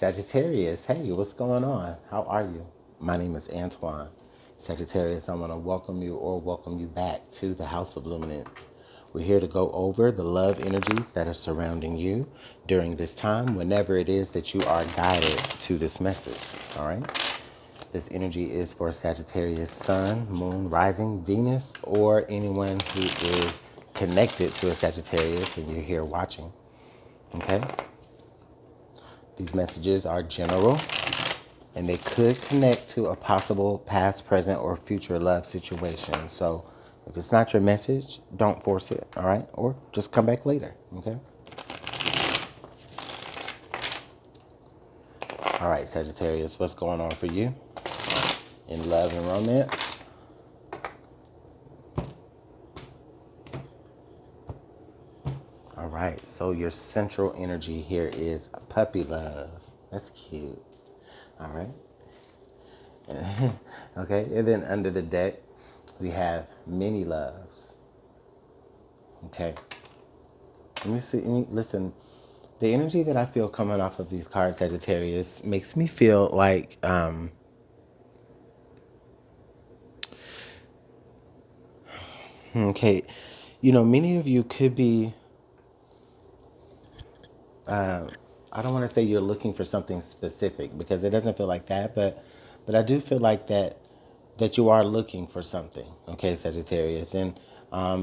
Sagittarius, hey, what's going on? How are you? My name is Antoine. Sagittarius, I want to welcome you back to the House of Luminance. We're here to go over the love energies that are surrounding you during this time, whenever it is that you are guided to this message. All right? This energy is for Sagittarius, Sun, Moon, Rising, Venus, or anyone who is connected to a Sagittarius and you're here watching. Okay? These messages are general and they could connect to a possible past, present, or future love situation. So if it's not your message, don't force it, all right? Or just come back later, okay? All right, Sagittarius, what's going on for you in love and romance? All right, so your central energy here is puppy love. That's cute. All right. Okay, and then under the deck, we have many loves. Okay. Let me see. Listen, the energy that I feel coming off of these cards, Sagittarius, makes me feel like, okay, many of you could be, I don't want to say you're looking for something specific because it doesn't feel like that, but I do feel like that you are looking for something, okay, Sagittarius, and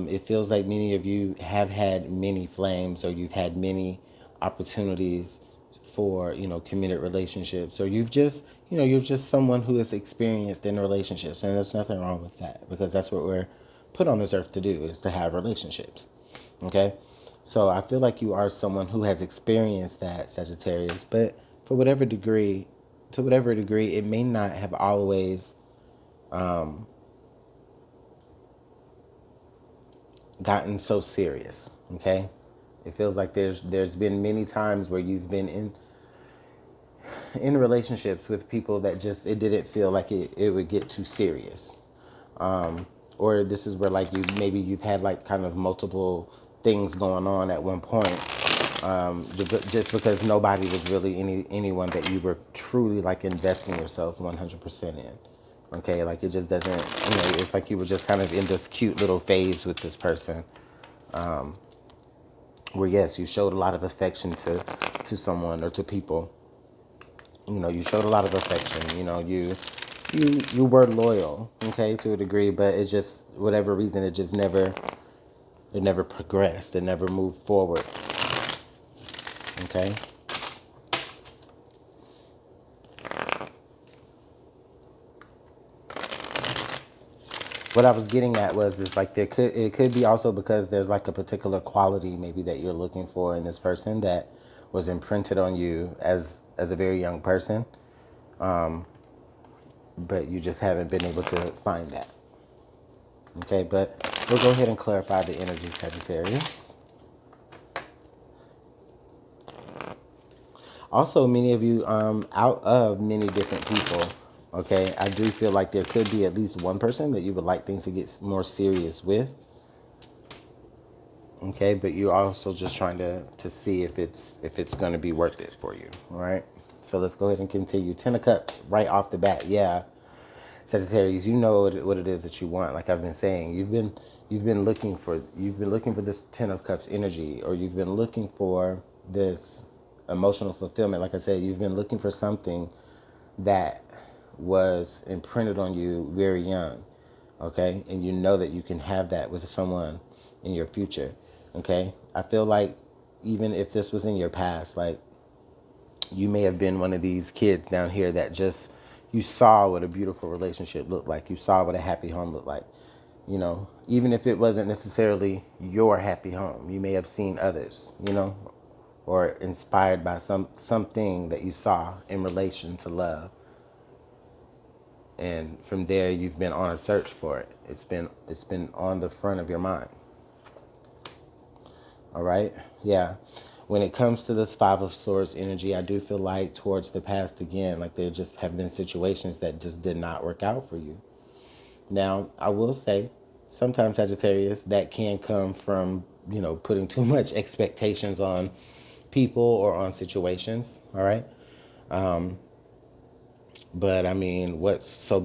it feels like many of you have had many flames, or you've had many opportunities for committed relationships, or you're just someone who is experienced in relationships, and there's nothing wrong with that because that's what we're put on this earth to do, is to have relationships. Okay, so I feel like you are someone who has experienced that, Sagittarius, but for whatever degree, to whatever degree, it may not have always gotten so serious. Okay, it feels like there's been many times where you've been in relationships with people that just, it didn't feel like it would get too serious. Or this is where like you've had like kind of multiple things going on at one point, just because nobody was really anyone that you were truly like investing yourself 100% in. Okay, like it just doesn't, it's like you were just kind of in this cute little phase with this person, where yes, you showed a lot of affection to someone or to people. You showed a lot of affection. You were loyal, okay, to a degree, but it just, whatever reason, it never progressed. It never moved forward. Okay. What I was getting at is like it could be also because there's like a particular quality maybe that you're looking for in this person that was imprinted on you as a very young person, but you just haven't been able to find that. Okay, but we'll go ahead and clarify the energy, Sagittarius. Also, many of you, out of many different people, okay, I do feel like there could be at least one person that you would like things to get more serious with. Okay, but you're also just trying to see if it's going to be worth it for you. All right, so let's go ahead and continue. Ten of Cups right off the bat. Yeah, Sagittarius, you know what it is that you want. Like I've been saying, you've been looking for this Ten of Cups energy, or you've been looking for this emotional fulfillment. Like I said, you've been looking for something that was imprinted on you very young, okay? And you know that you can have that with someone in your future, okay? I feel like even if this was in your past, like you may have been one of these kids down here that just, you saw what a beautiful relationship looked like. You saw what a happy home looked like. Even if it wasn't necessarily your happy home, you may have seen others, or inspired by something that you saw in relation to love. And from there, you've been on a search for it. It's been on the front of your mind. All right. Yeah. When it comes to this Five of Swords energy, I do feel like towards the past again, like there just have been situations that just did not work out for you. Now, I will say, sometimes Sagittarius, that can come from, putting too much expectations on people or on situations. All right. But I mean, what's so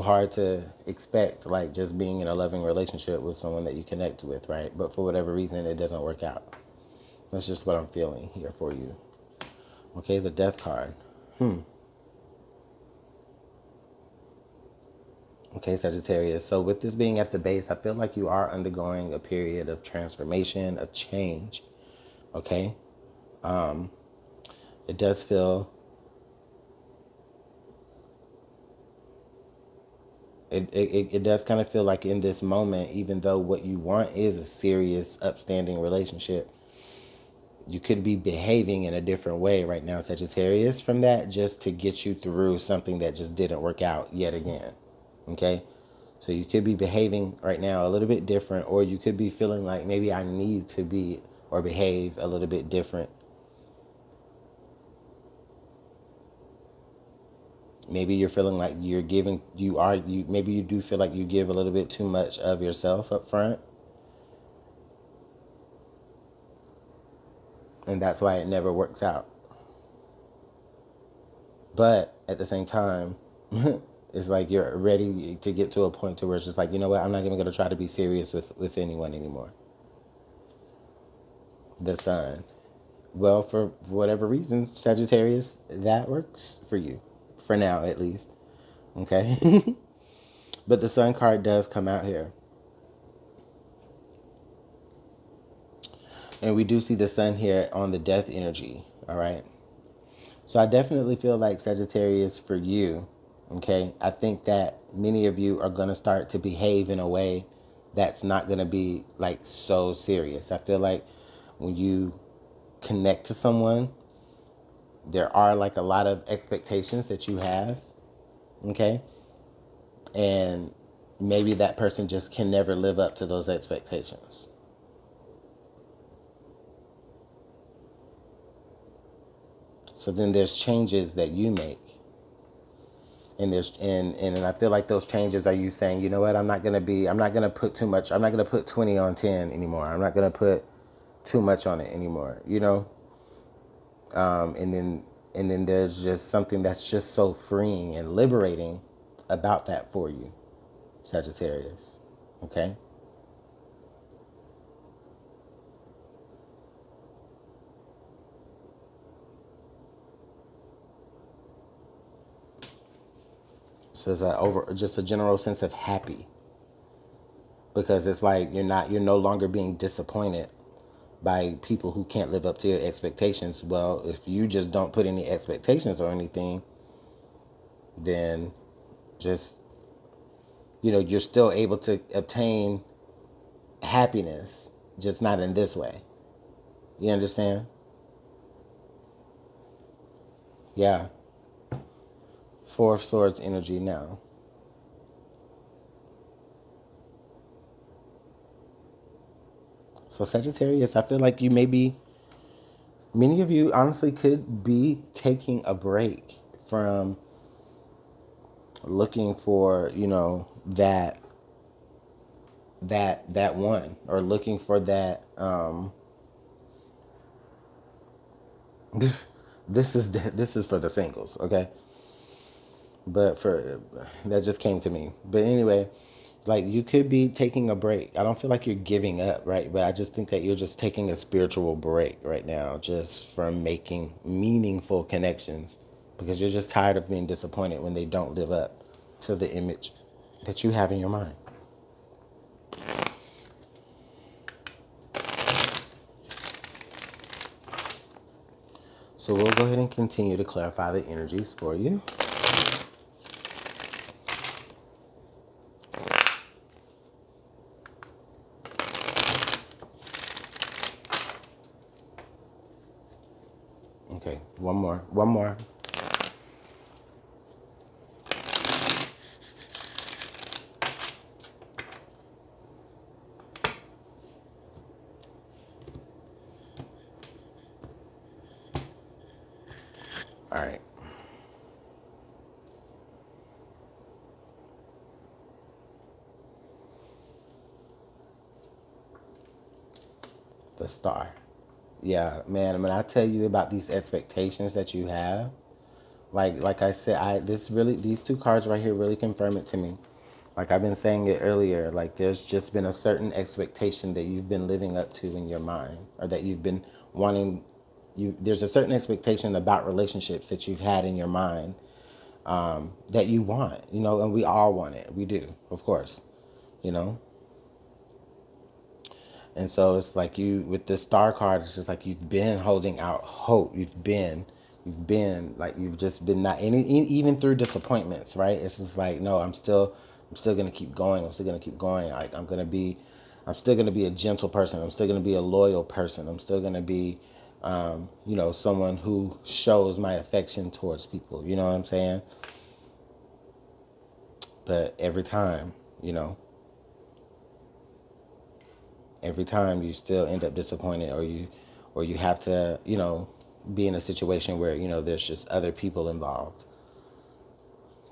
hard to expect, like just being in a loving relationship with someone that you connect with, right? But for whatever reason, it doesn't work out. That's just what I'm feeling here for you. Okay, the Death card. Okay, Sagittarius. So with this being at the base, I feel like you are undergoing a period of transformation, of change. Okay? It does feel it does kind of feel like in this moment, even though what you want is a serious, upstanding relationship, you could be behaving in a different way right now, Sagittarius, from that, just to get you through something that just didn't work out yet again. Okay? So you could be behaving right now a little bit different, or you could be feeling like maybe I need to be or behave a little bit different. Maybe you're feeling like maybe you do feel like you give a little bit too much of yourself up front. And that's why it never works out. But at the same time, it's like you're ready to get to a point to where it's just like, you know what, I'm not even going to try to be serious with anyone anymore. The Sun. Well, for whatever reason, Sagittarius, that works for you. For now, at least. Okay? But the Sun card does come out here. And we do see the Sun here on the Death energy. All right? So I definitely feel like Sagittarius, for you, okay, I think that many of you are going to start to behave in a way that's not going to be like so serious. I feel like when you connect to someone, there are like a lot of expectations that you have, okay? And maybe that person just can never live up to those expectations. So then there's changes that you make. And I feel like those changes are you saying, you know what, I'm not gonna put too much, I'm not gonna put 20 on 10 anymore. I'm not gonna put too much on it anymore, you know? And then there's just something that's just so freeing and liberating about that for you, Sagittarius. Okay? So it's just a general sense of happy. Because it's like you're no longer being disappointed by people who can't live up to your expectations. Well, if you just don't put any expectations or anything, then just, you're still able to obtain happiness, just not in this way. You understand? Yeah. Four of Swords energy now. So Sagittarius, I feel like many of you honestly could be taking a break from looking for, that one, or looking for that, this is for the singles, okay? But for that just came to me. But anyway, like you could be taking a break. I don't feel like you're giving up, right? But I just think that you're just taking a spiritual break right now, just from making meaningful connections, because you're just tired of being disappointed when they don't live up to the image that you have in your mind. So we'll go ahead and continue to clarify the energies for you. Okay, one more. All right. The Star. Yeah, man. When I tell you about these expectations that you have, like I said, these two cards right here really confirm it to me. Like I've been saying it earlier, like there's just been a certain expectation that you've been living up to in your mind, or that you've been wanting. There's a certain expectation about relationships that you've had in your mind, that you want, and we all want it. We do, of course, you know. And so it's like you, with this star card, it's just like you've been holding out hope. You've been like, you've just been not any, even through disappointments, right? It's just like, no, I'm still gonna keep going. I'm still gonna keep going. Like I'm still gonna be a gentle person. I'm still gonna be a loyal person. I'm still gonna be, someone who shows my affection towards people. You know what I'm saying? But you know, every time you still end up disappointed, or you have to, be in a situation where, there's just other people involved.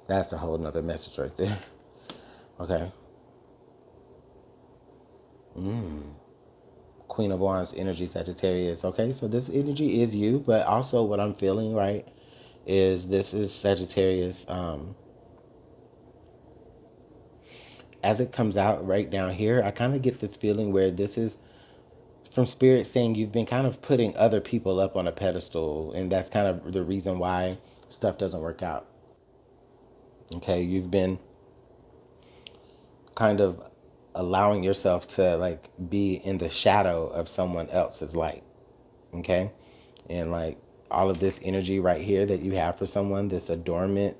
That's a whole nother message right there. Okay. Queen of Wands energy, Sagittarius. Okay, so this energy is you, but also what I'm feeling, right, is this is Sagittarius. As it comes out right down here, I kind of get this feeling where this is from spirit saying you've been kind of putting other people up on a pedestal, and that's kind of the reason why stuff doesn't work out. Okay, you've been kind of allowing yourself to like be in the shadow of someone else's light. Okay, and like all of this energy right here that you have for someone, this adornment,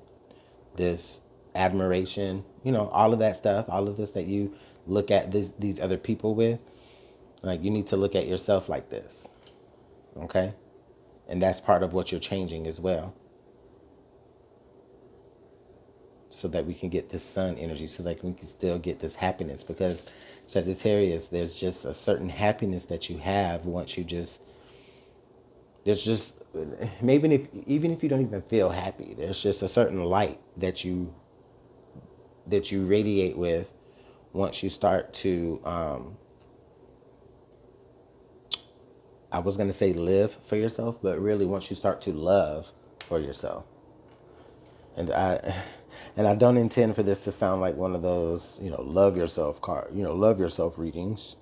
this admiration, all of that stuff, all of this that you look at these other people with, like you need to look at yourself like this. Okay, and that's part of what you're changing as well, so that we can get this sun energy, so that we can still get this happiness. Because Sagittarius, there's just a certain happiness that you have once you just, there's just, maybe if even if you don't even feel happy, there's just a certain light that you radiate with once you start to, I was going to say live for yourself, but really once you start to love for yourself. And I don't intend for this to sound like one of those, love yourself card, love yourself readings.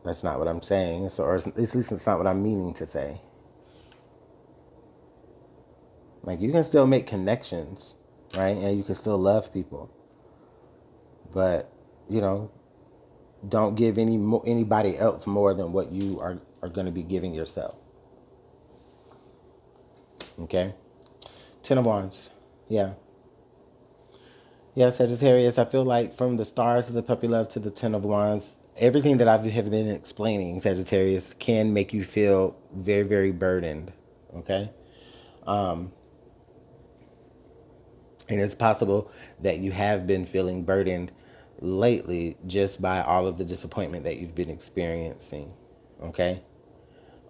That's not what I'm saying. So, or at least it's not what I'm meaning to say. Like you can still make connections, right? And you can still love people, but you know, don't give anybody else more than what you are going to be giving yourself. Okay. Ten of Wands. Yeah. Yeah, Sagittarius, I feel like from the stars to the puppy love to the Ten of Wands, everything that I have been explaining, Sagittarius, can make you feel very, very burdened. Okay? And it's possible that you have been feeling burdened lately just by all of the disappointment that you've been experiencing. Okay?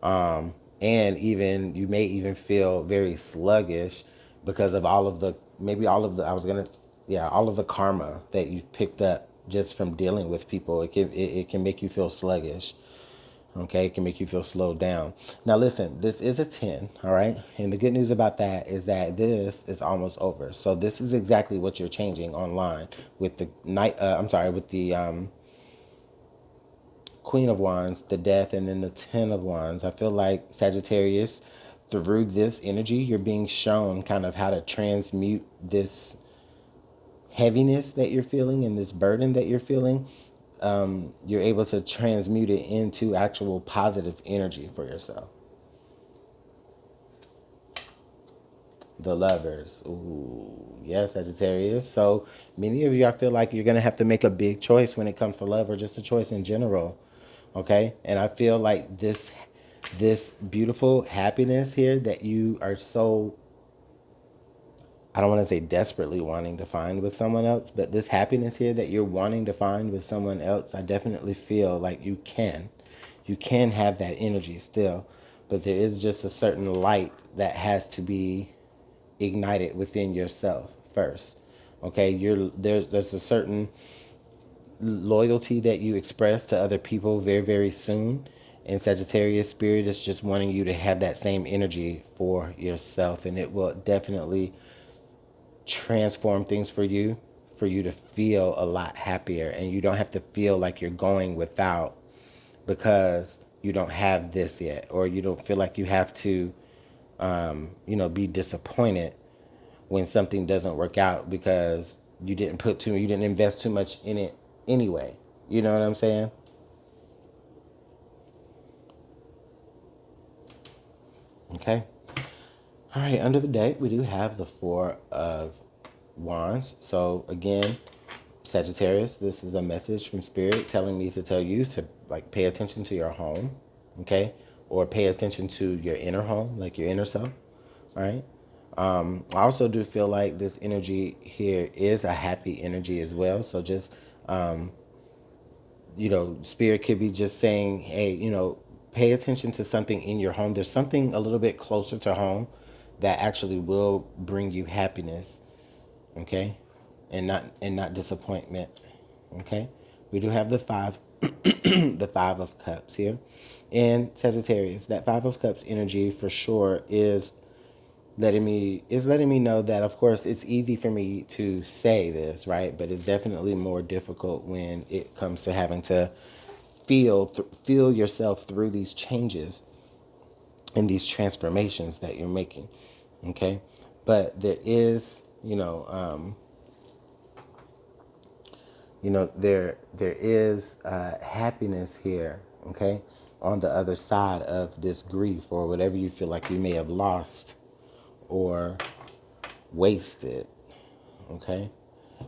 And even you may even feel very sluggish because of all of the, maybe all of the, yeah, all of the karma that you've picked up just from dealing with people. It can make you feel sluggish. Okay, it can make you feel slowed down. Now listen, this is a 10, all right? And the good news about that is that this is almost over. So this is exactly what you're changing online with the with the Queen of Wands, the Death, and then the Ten of Wands. I feel like Sagittarius, through this energy, you're being shown kind of how to transmute this heaviness that you're feeling and this burden that you're feeling. You're able to transmute it into actual positive energy for yourself. The Lovers. Ooh, yes, Sagittarius. So many of you, I feel like you're going to have to make a big choice when it comes to love, or just a choice in general. Okay? And I feel like this beautiful happiness here that you are so, I don't want to say desperately wanting to find with someone else, but this happiness here that you're wanting to find with someone else, I definitely feel like you can. You can have that energy still, but there is just a certain light that has to be ignited within yourself first. Okay, there's a certain loyalty that you express to other people very, very soon, And Sagittarius, spirit is just wanting you to have that same energy for yourself, and it will definitely transform things for you to feel a lot happier, and you don't have to feel like you're going without because you don't have this yet, or you don't feel like you have to be disappointed when something doesn't work out because you didn't invest too much in it anyway. You know what I'm saying? Okay. All right, under the deck, we do have the Four of Wands. So again, Sagittarius, this is a message from Spirit telling me to tell you to like pay attention to your home, okay? Or pay attention to your inner home, like your inner self, all right? I also do feel like this energy here is a happy energy as well. So just, Spirit could be just saying, hey, pay attention to something in your home. There's something a little bit closer to home that actually will bring you happiness, okay? And not disappointment. Okay? We do have the five the Five of Cups here. And Sagittarius, that Five of Cups energy for sure is letting me know that, of course, it's easy for me to say this, right? But it's definitely more difficult when it comes to having to feel yourself through these changes and these transformations that you're making. Okay? But there is, there is happiness here, okay, on the other side of this grief or whatever you feel like you may have lost or wasted, okay.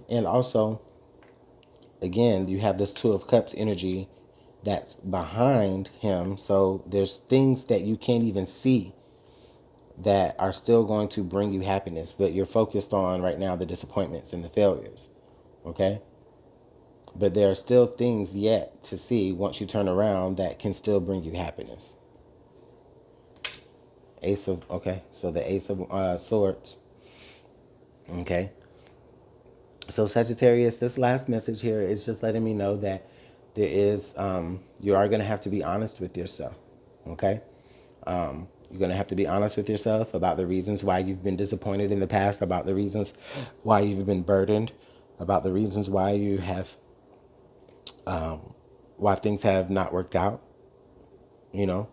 And also, again, you have this Two of Cups energy that's behind him, so there's things that you can't even see that are still going to bring you happiness, but you're focused on right now the disappointments and the failures, okay. But there are still things yet to see once you turn around that can still bring you happiness. So the Ace of Swords. Okay. So Sagittarius, this last message here is just letting me know that you are going to have to be honest with yourself. Okay. You're going to have to be honest with yourself about the reasons why you've been disappointed in the past, about the reasons why you've been burdened, about the reasons why you have why things have not worked out. You know,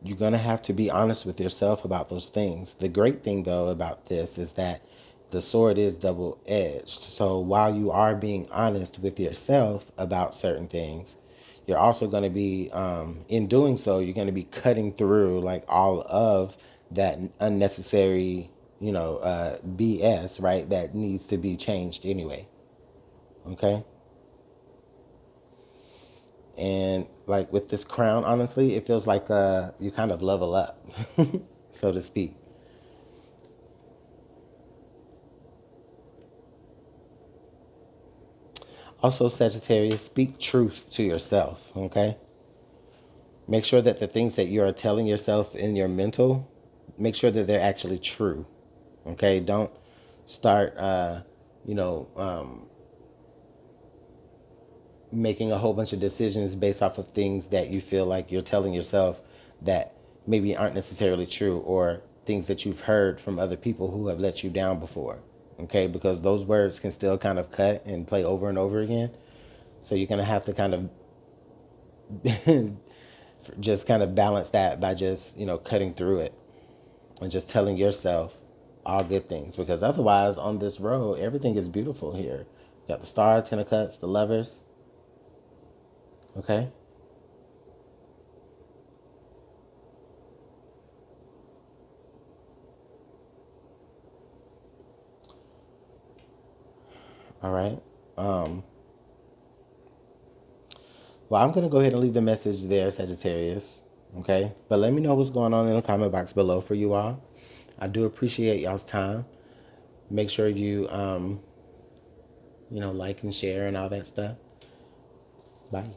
you're going to have to be honest with yourself about those things. The great thing, though, about this is that the sword is double-edged. So while you are being honest with yourself about certain things, you're also going to be, in doing so, you're going to be cutting through like all of that unnecessary, BS, right? That needs to be changed anyway. Okay. And like with this crown, honestly, it feels like you kind of level up, so to speak. Also, Sagittarius, speak truth to yourself, okay? Make sure that the things that you're telling yourself in your mental, make sure that they're actually true, okay? Don't start, you know, um, making a whole bunch of decisions based off of things that you feel like you're telling yourself that maybe aren't necessarily true, or things that you've heard from other people who have let you down before. Okay, because those words can still kind of cut and play over and over again. So you're going to have to kind of just kind of balance that by just, cutting through it and just telling yourself all good things, because otherwise on this road everything is beautiful here. You got the Star, Ten of Cups, the Lovers. Okay. All right. Um, well, I'm going to go ahead and leave the message there, Sagittarius. Okay. But let me know what's going on in the comment box below for you all. I do appreciate y'all's time. Make sure you, like and share and all that stuff. Bye.